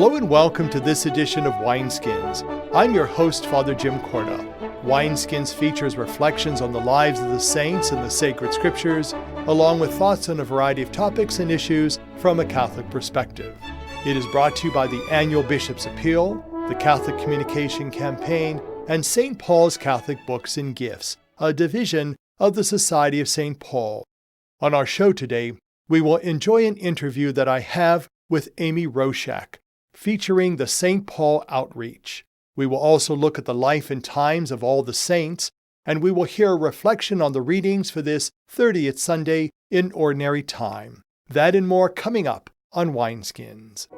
Hello and welcome to this edition of Wineskins. I'm your host, Father Jim Korda. Wineskins features reflections on the lives of the saints and the sacred scriptures, along with thoughts on a variety of topics and issues from a Catholic perspective. It is brought to you by the annual Bishop's Appeal, the Catholic Communication Campaign, and St. Paul's Catholic Books and Gifts, a division of the Society of St. Paul. On our show today, we will enjoy an interview that I have with Amy Roshak, featuring the St. Paul Outreach. We will also look at the life and times of all the saints, and we will hear a reflection on the readings for this 30th Sunday in Ordinary Time. That and more coming up on Wineskins.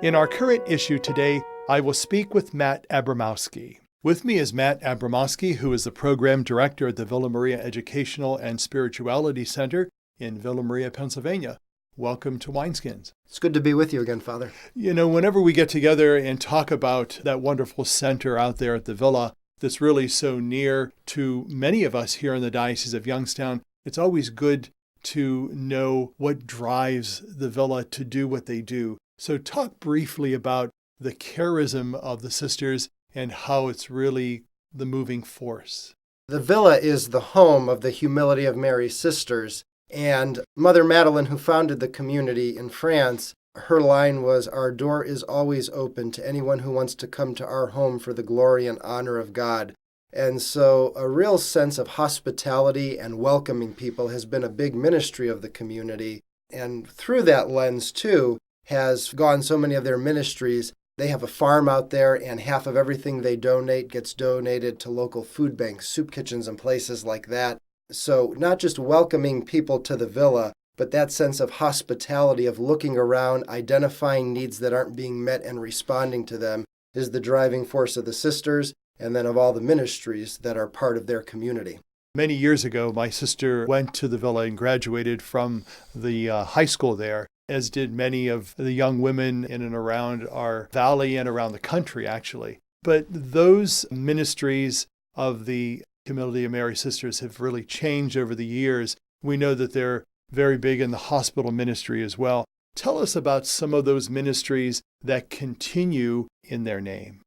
In our current issue today, I will speak with Matt Abramowski. With me is Matt Abramowski, who is the Program Director at the Villa Maria Educational and Spirituality Center in Villa Maria, Pennsylvania. Welcome to Wineskins. It's good to be with you again, Father. You know, whenever we get together and talk about that wonderful center out there at the Villa that's really so near to many of us here in the Diocese of Youngstown, it's always good to know what drives the Villa to do what they do. So talk briefly about the charism of the sisters and how it's really the moving force. The Villa is the home of the Humility of Mary Sisters. And Mother Madeleine, who founded the community in France, her line was, "Our door is always open to anyone who wants to come to our home for the glory and honor of God." And so a real sense of hospitality and welcoming people has been a big ministry of the community. And through that lens, too, has gone so many of their ministries. They have a farm out there, and half of everything they donate gets donated to local food banks, soup kitchens, and places like that. So not just welcoming people to the Villa, but that sense of hospitality, of looking around, identifying needs that aren't being met and responding to them, is the driving force of the sisters and then of all the ministries that are part of their community. Many years ago, my sister went to the Villa and graduated from the high school there, as did many of the young women in and around our valley and around the country, actually. But those ministries of the Humility of Mary Sisters have really changed over the years. We know that they're very big in the hospital ministry as well. Tell us about some of those ministries that continue in their name.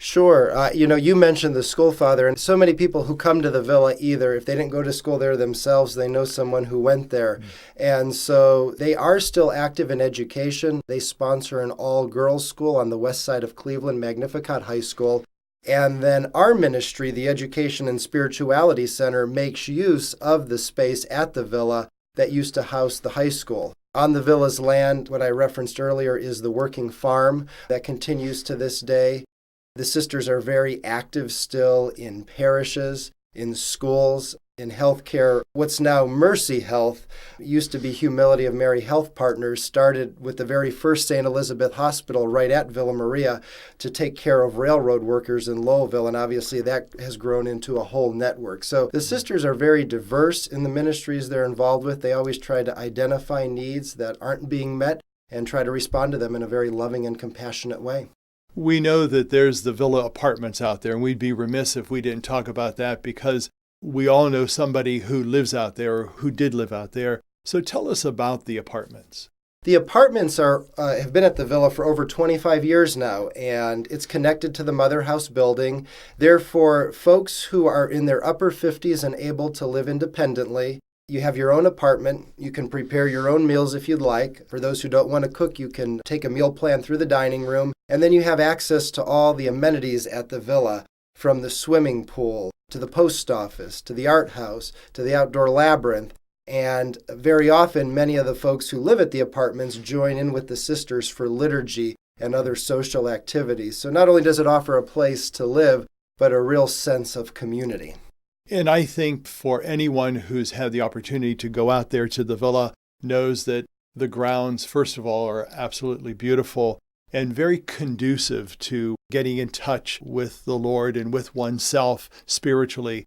Sure. You mentioned the school, Father, and so many people who come to the Villa, either if they didn't go to school there themselves, they know someone who went there. And so they are still active in education. They sponsor an all-girls school on the west side of Cleveland, Magnificat High School. And then our ministry, the Education and Spirituality Center, makes use of the space at the Villa that used to house the high school. On the Villa's land, what I referenced earlier is the working farm that continues to this day. The sisters are very active still in parishes, in schools, in healthcare. What's now Mercy Health used to be Humility of Mary Health Partners, started with the very first St. Elizabeth Hospital right at Villa Maria to take care of railroad workers in Lowellville, and obviously that has grown into a whole network. So the sisters are very diverse in the ministries they're involved with. They always try to identify needs that aren't being met and try to respond to them in a very loving and compassionate way. We know that there's the Villa apartments out there, and we'd be remiss if we didn't talk about that because we all know somebody who lives out there or who did live out there. So tell us about the apartments. The apartments have been at the Villa for over 25 years now, and it's connected to the Mother House building. Therefore, folks who are in their upper 50s and able to live independently, you have your own apartment. You can prepare your own meals if you'd like. For those who don't want to cook, you can take a meal plan through the dining room. And then you have access to all the amenities at the Villa, from the swimming pool to the post office, to the art house, to the outdoor labyrinth. And very often, many of the folks who live at the apartments join in with the sisters for liturgy and other social activities. So not only does it offer a place to live, but a real sense of community. And I think for anyone who's had the opportunity to go out there to the Villa knows that the grounds, first of all, are absolutely beautiful and very conducive to getting in touch with the Lord and with oneself spiritually.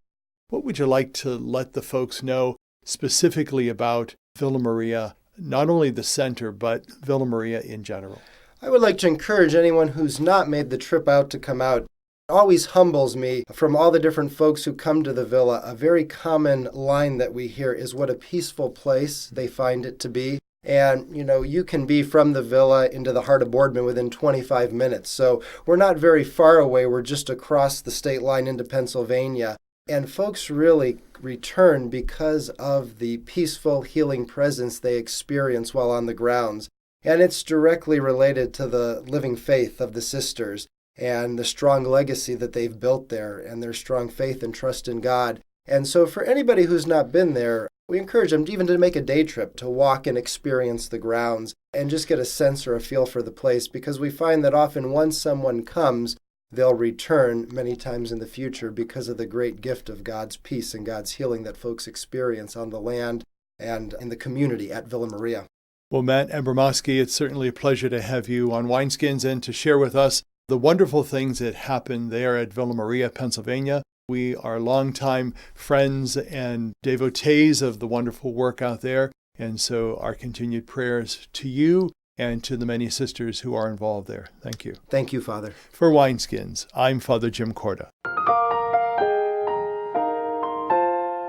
What would you like to let the folks know specifically about Villa Maria, not only the center, but Villa Maria in general? I would like to encourage anyone who's not made the trip out to come out. It always humbles me from all the different folks who come to the Villa. A very common line that we hear is what a peaceful place they find it to be. And, you can be from the villa into the heart of Boardman within 25 minutes. So we're not very far away. We're just across the state line into Pennsylvania. And folks really return because of the peaceful, healing presence they experience while on the grounds. And it's directly related to the living faith of the sisters and the strong legacy that they've built there and their strong faith and trust in God. And so for anybody who's not been there, we encourage them even to make a day trip to walk and experience the grounds and just get a sense or a feel for the place, because we find that often once someone comes, they'll return many times in the future because of the great gift of God's peace and God's healing that folks experience on the land and in the community at Villa Maria. Well, Matt Abramowski, it's certainly a pleasure to have you on Wineskins and to share with us the wonderful things that happen there at Villa Maria, Pennsylvania. We are longtime friends and devotees of the wonderful work out there, and so our continued prayers to you and to the many sisters who are involved there. Thank you. Thank you, Father. For Wineskins, I'm Father Jim Korda.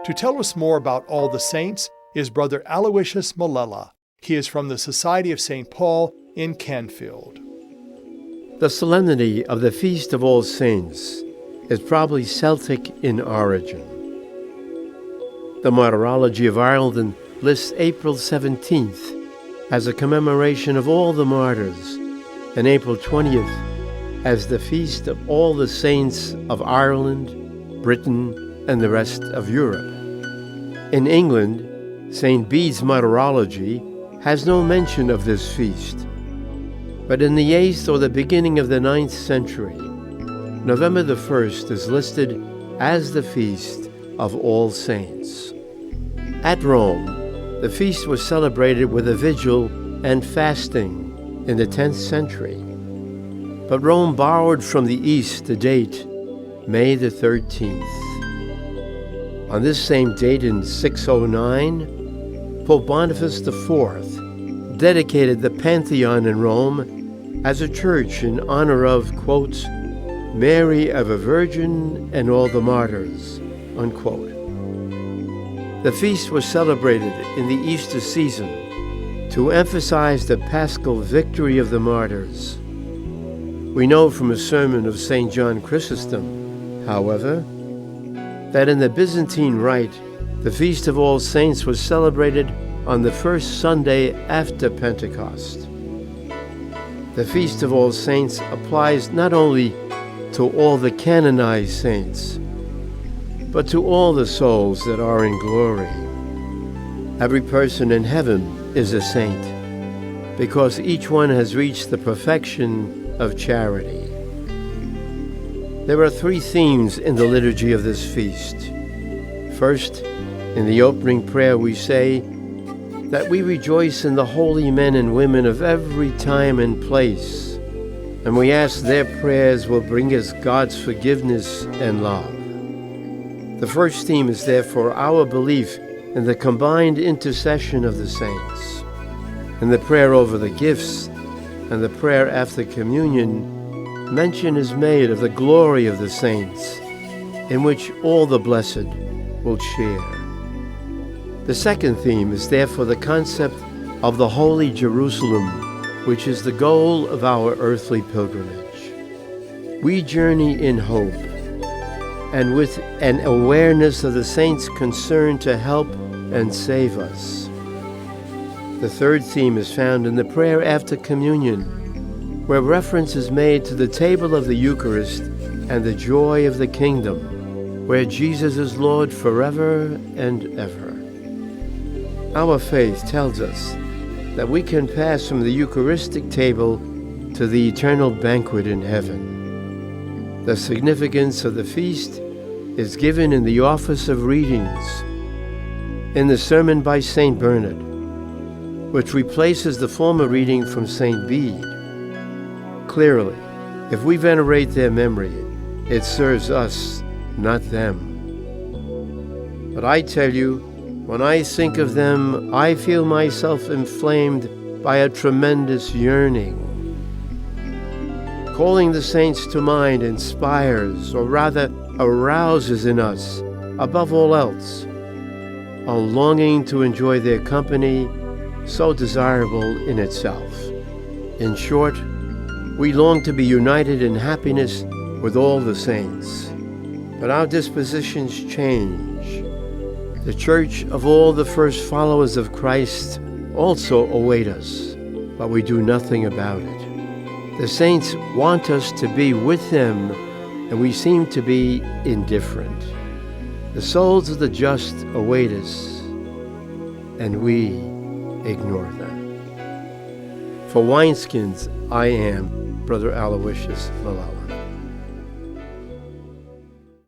To tell us more about all the saints is Brother Aloysius Milella. He is from the Society of St. Paul in Canfield. The solemnity of the Feast of All Saints is probably Celtic in origin. The Martyrology of Ireland lists April 17th as a commemoration of all the martyrs, and April 20th as the Feast of all the Saints of Ireland, Britain, and the rest of Europe. In England, St. Bede's Martyrology has no mention of this feast, but in the 8th or the beginning of the 9th century, November the 1st is listed as the Feast of All Saints. At Rome, the feast was celebrated with a vigil and fasting in the 10th century, but Rome borrowed from the East the date, May the 13th. On this same date in 609, Pope Boniface IV dedicated the Pantheon in Rome as a church in honor of, quote, Mary ever Virgin and all the martyrs, unquote. The feast was celebrated in the Easter season to emphasize the paschal victory of the martyrs. We know from a sermon of St. John Chrysostom, however, that in the Byzantine Rite, the Feast of All Saints was celebrated on the first Sunday after Pentecost. The Feast of All Saints applies not only to all the canonized saints, but to all the souls that are in glory. Every person in heaven is a saint, because each one has reached the perfection of charity. There are 3 themes in the liturgy of this feast. First, in the opening prayer we say that we rejoice in the holy men and women of every time and place, and we ask their prayers will bring us God's forgiveness and love. The first theme is therefore our belief in the combined intercession of the saints. In the prayer over the gifts and the prayer after communion, mention is made of the glory of the saints, in which all the blessed will share. The second theme is therefore the concept of the Holy Jerusalem, which is the goal of our earthly pilgrimage. We journey in hope, and with an awareness of the saints' concern to help and save us. The third theme is found in the prayer after communion, where reference is made to the table of the Eucharist and the joy of the kingdom, where Jesus is Lord forever and ever. Our faith tells us that we can pass from the Eucharistic table to the eternal banquet in heaven. The significance of the feast is given in the office of readings, in the sermon by St. Bernard, which replaces the former reading from St. Bede. Clearly, if we venerate their memory, it serves us, not them. But I tell you, when I think of them, I feel myself inflamed by a tremendous yearning. Calling the saints to mind inspires, or rather arouses in us, above all else, a longing to enjoy their company, so desirable in itself. In short, we long to be united in happiness with all the saints. But our dispositions change. The church of all the first followers of Christ also await us, but we do nothing about it. The saints want us to be with them, and we seem to be indifferent. The souls of the just await us, and we ignore them. For Wineskins, I am Brother Aloysius Milella.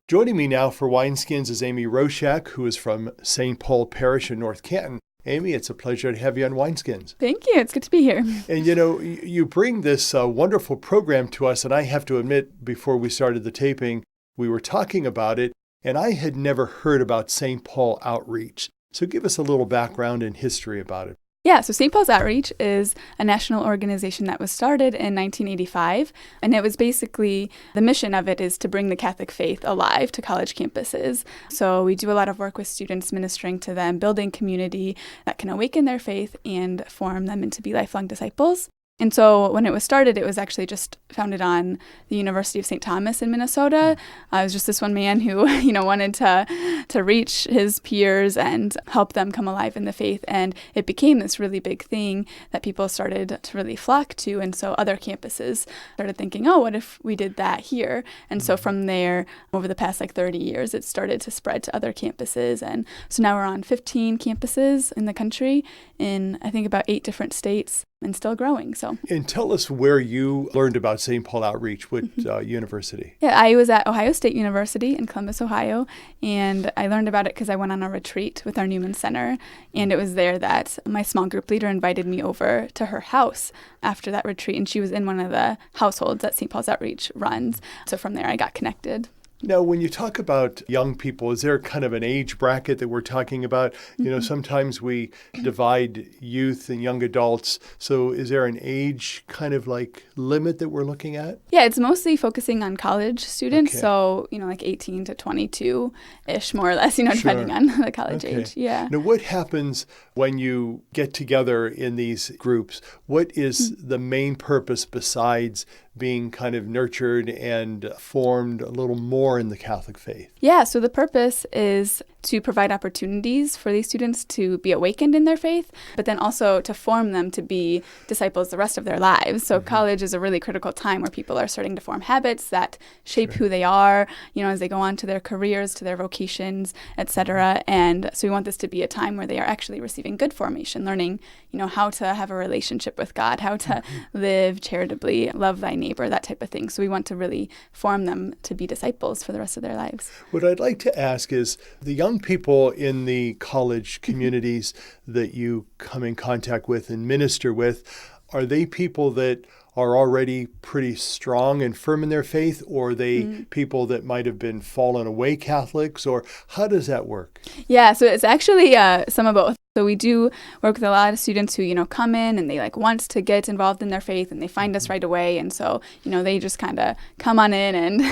Joining me now for Wineskins is Amy Roshak, who is from St. Paul Parish in North Canton. Amy, it's a pleasure to have you on Wineskins. Thank you. It's good to be here. And you bring this wonderful program to us, and I have to admit, before we started the taping, we were talking about it, and I had never heard about St. Paul Outreach. So give us a little background and history about it. Yeah, so St. Paul's Outreach is a national organization that was started in 1985, and it was basically, the mission of it is to bring the Catholic faith alive to college campuses. So we do a lot of work with students, ministering to them, building community that can awaken their faith and form them into be lifelong disciples. And so when it was started, it was actually just founded on the University of St. Thomas in Minnesota. It was just this one man who, wanted to reach his peers and help them come alive in the faith. And it became this really big thing that people started to really flock to. And so other campuses started thinking, oh, what if we did that here? And so from there, over the past 30 years, it started to spread to other campuses. And so now we're on 15 campuses in the country in, I think, about 8 different states, and still growing. And tell us where you learned about St. Paul Outreach, what university? Yeah, I was at Ohio State University in Columbus, Ohio, and I learned about it because I went on a retreat with our Newman Center, and it was there that my small group leader invited me over to her house after that retreat, and she was in one of the households that St. Paul's Outreach runs. So from there, I got connected. Now, when you talk about young people, is there kind of an age bracket that we're talking about? Sometimes we divide youth and young adults. So is there an age kind of limit that we're looking at? Yeah, it's mostly focusing on college students. Okay. So, 18 to 22-ish, more or less, depending on the college age. Yeah. Now, what happens when you get together in these groups? What is the main purpose besides being kind of nurtured and formed a little more in the Catholic faith? Yeah, so the purpose is to provide opportunities for these students to be awakened in their faith, but then also to form them to be disciples the rest of their lives. So college is a really critical time where people are starting to form habits that shape who they are, as they go on to their careers, to their vocations, etc. And so we want this to be a time where they are actually receiving good formation, learning, how to have a relationship with God, how to live charitably, love thy neighbor, that type of thing. So we want to really form them to be disciples for the rest of their lives. What I'd like to ask is, the young people in the college communities that you come in contact with and minister with, are they people that are already pretty strong and firm in their faith, or are they people that might have been fallen away Catholics, or how does that work? Yeah, so it's actually some of both. So we do work with a lot of students who, come in and they want to get involved in their faith, and they find us right away. And so, they just kind of come on in and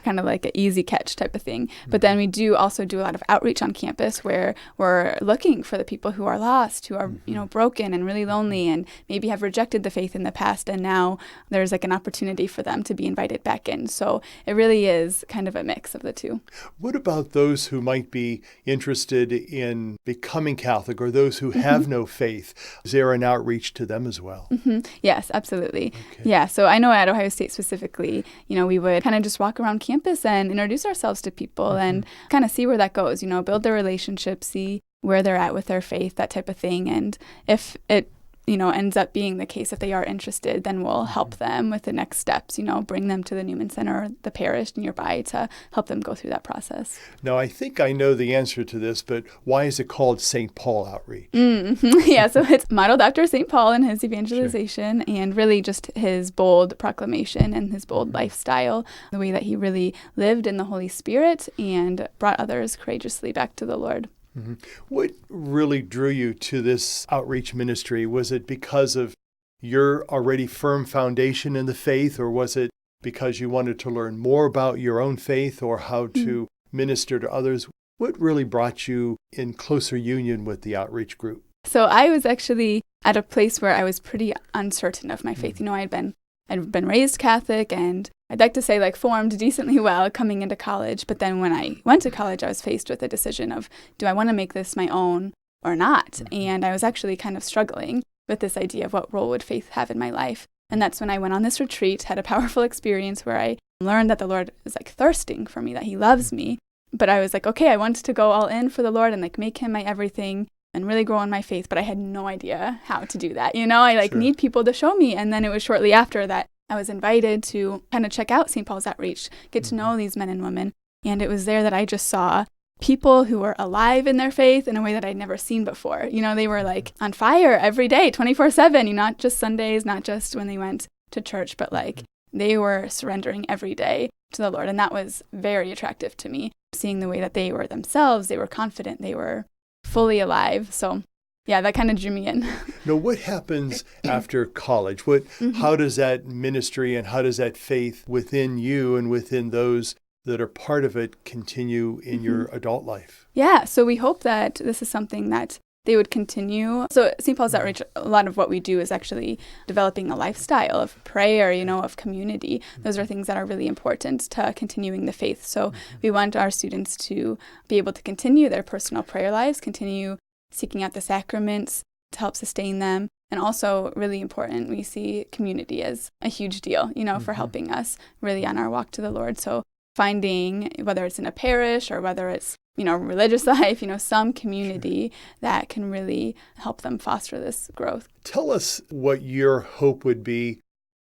kind of like an easy catch type of thing. But then we do also do a lot of outreach on campus where we're looking for the people who are lost, who are, broken and really lonely and maybe have rejected the faith in the past. And now there's an opportunity for them to be invited back in. So it really is kind of a mix of the two. What about those who might be interested in becoming Catholic, or those who have no faith? Is there an outreach to them as well? Yes, absolutely. Okay. Yeah, so I know at Ohio State specifically, we would kind of just walk around campus and introduce ourselves to people and kind of see where that goes, build their relationship, see where they're at with their faith, that type of thing. And if it ends up being the case, if they are interested, then we'll help them with the next steps, bring them to the Newman Center or the parish nearby to help them go through that process. Now, I think I know the answer to this, but why is it called St. Paul Outreach? Yeah, so it's modeled after St. Paul and his evangelization, and really just his bold proclamation and his bold lifestyle, the way that he really lived in the Holy Spirit and brought others courageously back to the Lord. What really drew you to this outreach ministry? Was it because of your already firm foundation in the faith, or was it because you wanted to learn more about your own faith or how to minister to others? What really brought you in closer union with the outreach group? So I was actually at a place where I was pretty uncertain of my faith. I'd been raised Catholic, and I'd like to say formed decently well coming into college. But then when I went to college, I was faced with a decision of, do I want to make this my own or not? And I was actually kind of struggling with this idea of what role would faith have in my life. And that's when I went on this retreat, had a powerful experience where I learned that the Lord is thirsting for me, that he loves me. But I was okay, I wanted to go all in for the Lord and make him my everything and really grow in my faith, but I had no idea how to do that. I Sure. need people to show me. And then it was shortly after that I was invited to kind of check out St. Paul's Outreach, get to know these men and women. And it was there that I just saw people who were alive in their faith in a way that I'd never seen before. They were on fire every day, 24/7, not just Sundays, not just when they went to church, but they were surrendering every day to the Lord. And that was very attractive to me, seeing the way that they were themselves, they were confident, they were fully alive. So yeah, that kind of drew me in. Now, what happens after college? How does that ministry and how does that faith within you and within those that are part of it continue in your adult life? Yeah, so we hope that this is something that they would continue. So at St. Paul's Outreach, a lot of what we do is actually developing a lifestyle of prayer, of community. Those are things that are really important to continuing the faith. So we want our students to be able to continue their personal prayer lives, continue seeking out the sacraments to help sustain them. And also, really important, we see community as a huge deal, for helping us really on our walk to the Lord. So finding, whether it's in a parish or whether it's, religious life, some community that can really help them foster this growth. Tell us what your hope would be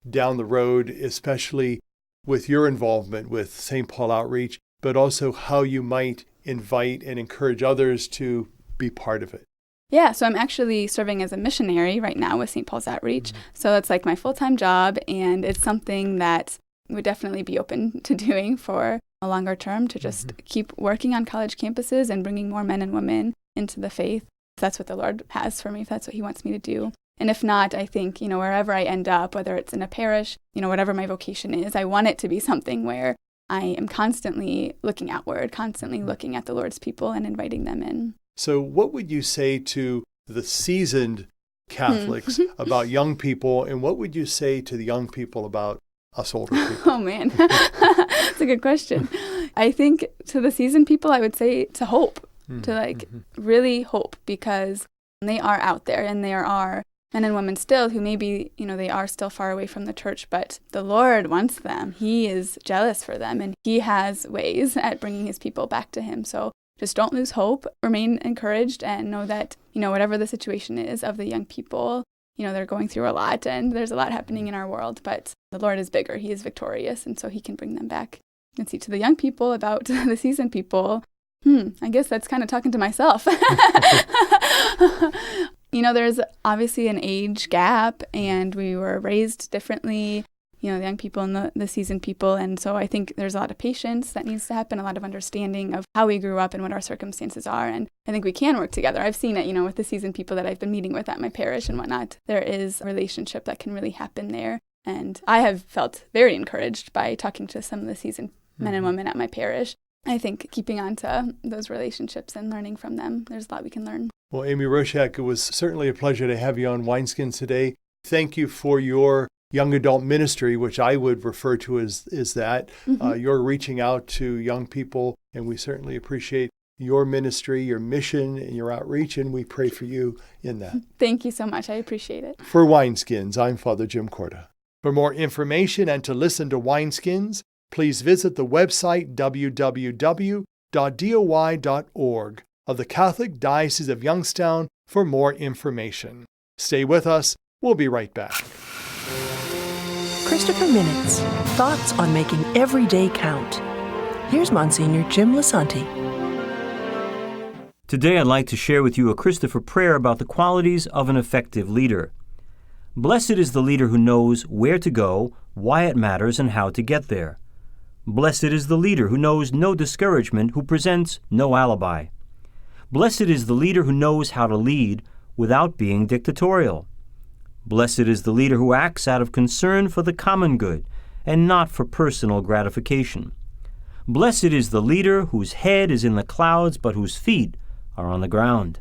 down the road, especially with your involvement with St. Paul Outreach, but also how you might invite and encourage others to be part of it. Yeah, so I'm actually serving as a missionary right now with St. Paul's Outreach. So it's my full-time job, and it's something that would definitely be open to doing for a longer term, to just keep working on college campuses and bringing more men and women into the faith. If that's what the Lord has for me, if that's what he wants me to do. And if not, I think, wherever I end up, whether it's in a parish, whatever my vocation is, I want it to be something where I am constantly looking outward, constantly looking at the Lord's people and inviting them in. So what would you say to the seasoned Catholics about young people, and what would you say to the young people about us older people? Oh, man. That's a good question. I think to the seasoned people, I would say to hope, to really hope, because they are out there and there are men and women still who maybe, they are still far away from the church, but the Lord wants them. He is jealous for them, and he has ways at bringing his people back to him. So just don't lose hope, remain encouraged, and know that, whatever the situation is of the young people, they're going through a lot, and there's a lot happening in our world, but the Lord is bigger. He is victorious, and so he can bring them back. And see, to the young people about the seasoned people, I guess that's kind of talking to myself. There's obviously an age gap, and we were raised differently, the young people and the seasoned people. And so I think there's a lot of patience that needs to happen, a lot of understanding of how we grew up and what our circumstances are. And I think we can work together. I've seen it, with the seasoned people that I've been meeting with at my parish and whatnot. There is a relationship that can really happen there. And I have felt very encouraged by talking to some of the seasoned men and women at my parish. I think keeping on to those relationships and learning from them, there's a lot we can learn. Well, Amy Roshak, it was certainly a pleasure to have you on Wineskins today. Thank you for your young adult ministry, which I would refer to as that. You're reaching out to young people, and we certainly appreciate your ministry, your mission, and your outreach, and we pray for you in that. Thank you so much. I appreciate it. For Wineskins, I'm Father Jim Korda. For more information and to listen to Wineskins, please visit the website www.doi.org of the Catholic Diocese of Youngstown for more information. Stay with us. We'll be right back. Christopher Minutes. Thoughts on making every day count. Here's Monsignor Jim Lisanti. Today I'd like to share with you a Christopher prayer about the qualities of an effective leader. Blessed is the leader who knows where to go, why it matters, and how to get there. Blessed is the leader who knows no discouragement, who presents no alibi. Blessed is the leader who knows how to lead without being dictatorial. Blessed is the leader who acts out of concern for the common good and not for personal gratification. Blessed is the leader whose head is in the clouds but whose feet are on the ground.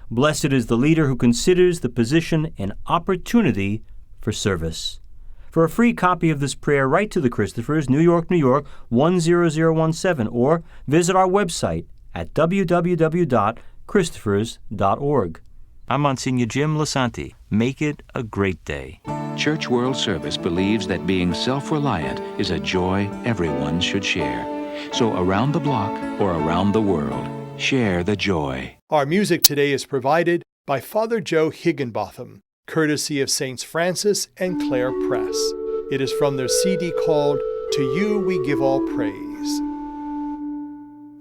Blessed is the leader who considers the position an opportunity for service. For a free copy of this prayer, write to the Christophers, New York, New York, 10017, or visit our website at www.christophers.org. I'm Monsignor Jim Lasanti. Make it a great day. Church World Service believes that being self-reliant is a joy everyone should share. So around the block or around the world, share the joy. Our music today is provided by Father Joe Higginbotham, courtesy of Saints Francis and Clare Press. It is from their CD called To You We Give All Praise.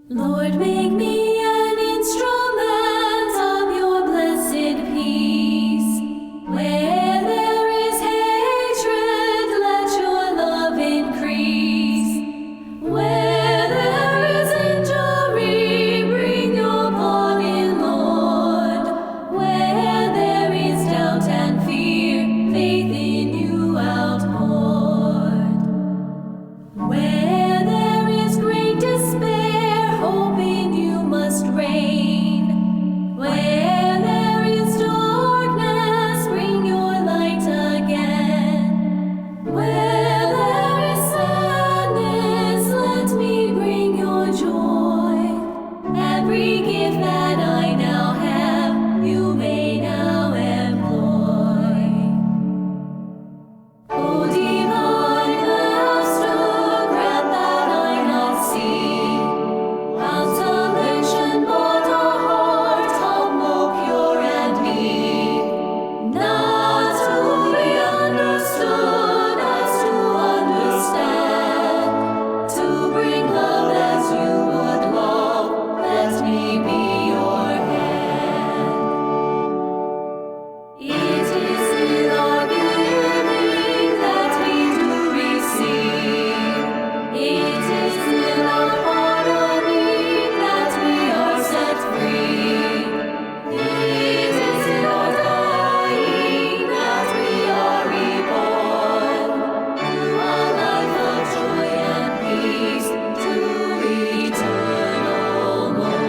Lord, make me an instrument of your blessed peace. Where there is hatred, let your love increase. Where there is injury, bring your pardon, Lord. Where there is doubt and fear, faith in you outpoured. Where there is great despair, hope in you must reign. Where there is darkness, bring your light again. Where there is sadness, let me bring your joy. Every gift that I now have, you may now employ. O divine Master, grant that I not see consolation but a heart humble, pure, and meek, not to be understood as to understand, to bring love as you would love, let me be your hand. It is in our giving that we do receive. It is in our pardoning that we are set free. It is in our dying that we are reborn to a life of joy and peace, to eternal morn.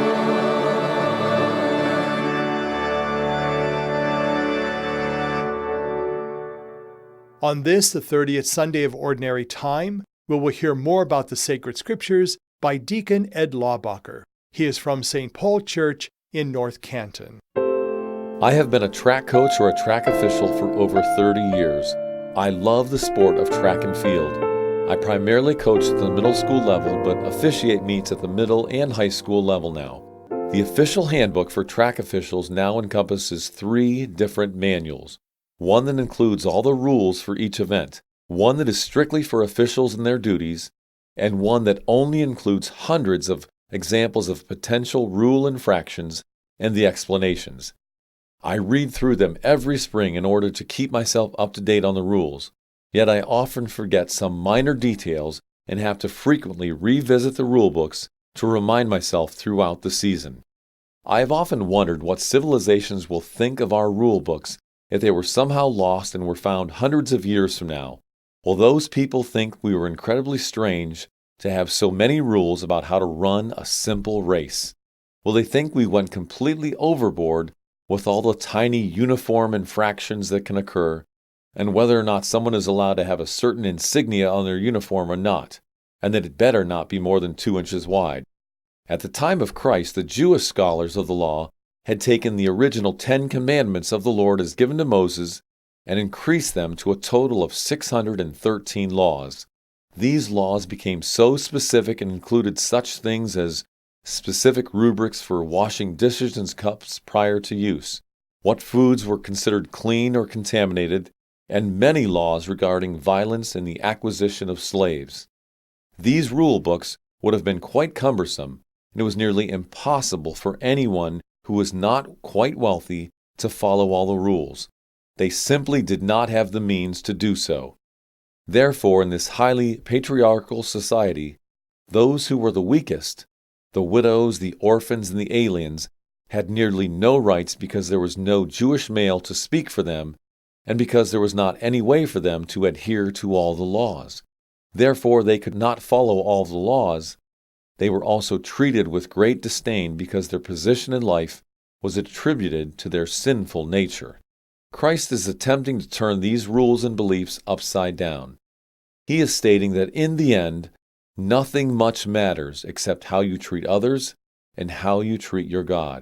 On this, the 30th Sunday of Ordinary Time, we will hear more about the sacred scriptures by Deacon Ed Laubacher. He is from St. Paul Church in North Canton. I have been a track coach or a track official for over 30 years. I love the sport of track and field. I primarily coach at the middle school level, but officiate meets at the middle and high school level now. The official handbook for track officials now encompasses 3 different manuals. One that includes all the rules for each event, one that is strictly for officials and their duties, and one that only includes hundreds of examples of potential rule infractions and the explanations. I read through them every spring in order to keep myself up to date on the rules, yet I often forget some minor details and have to frequently revisit the rule books to remind myself throughout the season. I have often wondered what civilizations will think of our rule books if they were somehow lost and were found hundreds of years from now. Will those people think we were incredibly strange to have so many rules about how to run a simple race? Will they think we went completely overboard with all the tiny uniform infractions that can occur, and whether or not someone is allowed to have a certain insignia on their uniform or not, and that it better not be more than 2 inches wide? At the time of Christ, the Jewish scholars of the law had taken the original 10 commandments of the Lord as given to Moses and increased them to a total of 613 laws. These laws became so specific and included such things as specific rubrics for washing dishes and cups prior to use, what foods were considered clean or contaminated, and many laws regarding violence and the acquisition of slaves. These rule books would have been quite cumbersome, and it was nearly impossible for anyone who was not quite wealthy to follow all the rules. They simply did not have the means to do so. Therefore, in this highly patriarchal society, those who were the weakest, the widows, the orphans, and the aliens, had nearly no rights because there was no Jewish male to speak for them, and because there was not any way for them to adhere to all the laws. Therefore, they could not follow all the laws. They were also treated with great disdain because their position in life was attributed to their sinful nature. Christ is attempting to turn these rules and beliefs upside down. He is stating that in the end, nothing much matters except how you treat others and how you treat your God.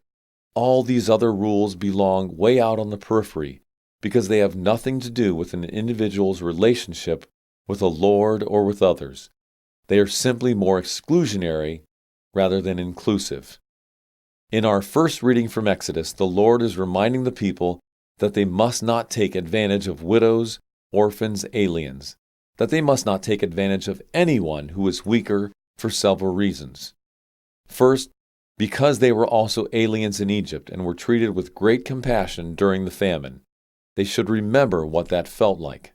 All these other rules belong way out on the periphery because they have nothing to do with an individual's relationship with the Lord or with others. They are simply more exclusionary rather than inclusive. In our first reading from Exodus, the Lord is reminding the people that they must not take advantage of widows, orphans, aliens, that they must not take advantage of anyone who is weaker for several reasons. First, because they were also aliens in Egypt and were treated with great compassion during the famine. They should remember what that felt like.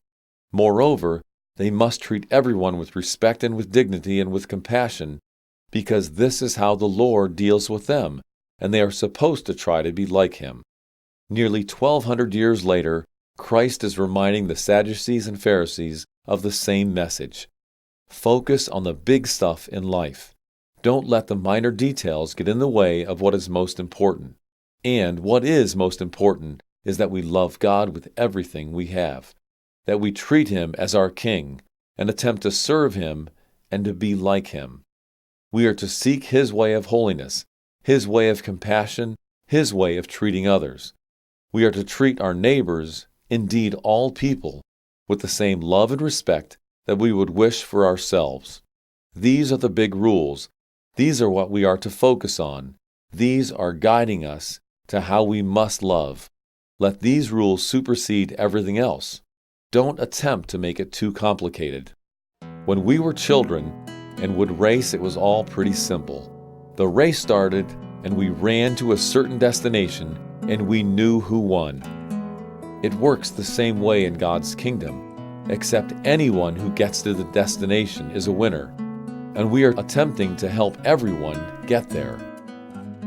Moreover, they must treat everyone with respect and with dignity and with compassion, because this is how the Lord deals with them, and they are supposed to try to be like Him. Nearly 1,200 years later, Christ is reminding the Sadducees and Pharisees of the same message. Focus on the big stuff in life. Don't let the minor details get in the way of what is most important. And what is most important is that we love God with everything we have, that we treat Him as our King and attempt to serve Him and to be like Him. We are to seek His way of holiness, His way of compassion, His way of treating others. We are to treat our neighbors, indeed all people, with the same love and respect that we would wish for ourselves. These are the big rules. These are what we are to focus on. These are guiding us to how we must love. Let these rules supersede everything else. Don't attempt to make it too complicated. When we were children and would race, it was all pretty simple. The race started, and we ran to a certain destination, and we knew who won. It works the same way in God's kingdom, except anyone who gets to the destination is a winner, and we are attempting to help everyone get there.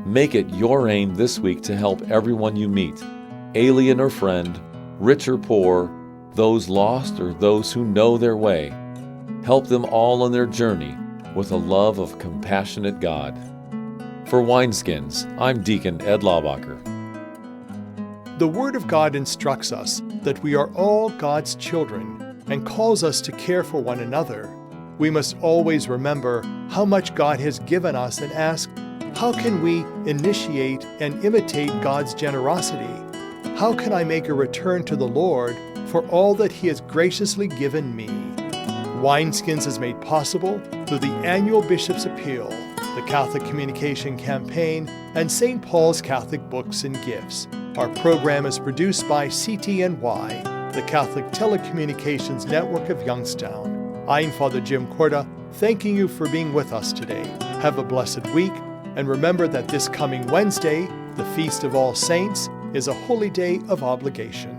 Make it your aim this week to help everyone you meet, alien or friend, rich or poor, those lost or those who know their way. Help them all on their journey with a love of compassionate God. For Wineskins, I'm Deacon Ed Laubacher. The Word of God instructs us that we are all God's children and calls us to care for one another. We must always remember how much God has given us and ask, how can we initiate and imitate God's generosity? How can I make a return to the Lord for all that He has graciously given me? Wineskins is made possible through the annual Bishop's Appeal, the Catholic Communication Campaign, and St. Paul's Catholic Books and Gifts. Our program is produced by CTNY, the Catholic Telecommunications Network of Youngstown. I'm Father Jim Korda, thanking you for being with us today. Have a blessed week, and remember that this coming Wednesday, the Feast of All Saints, is a holy day of obligation.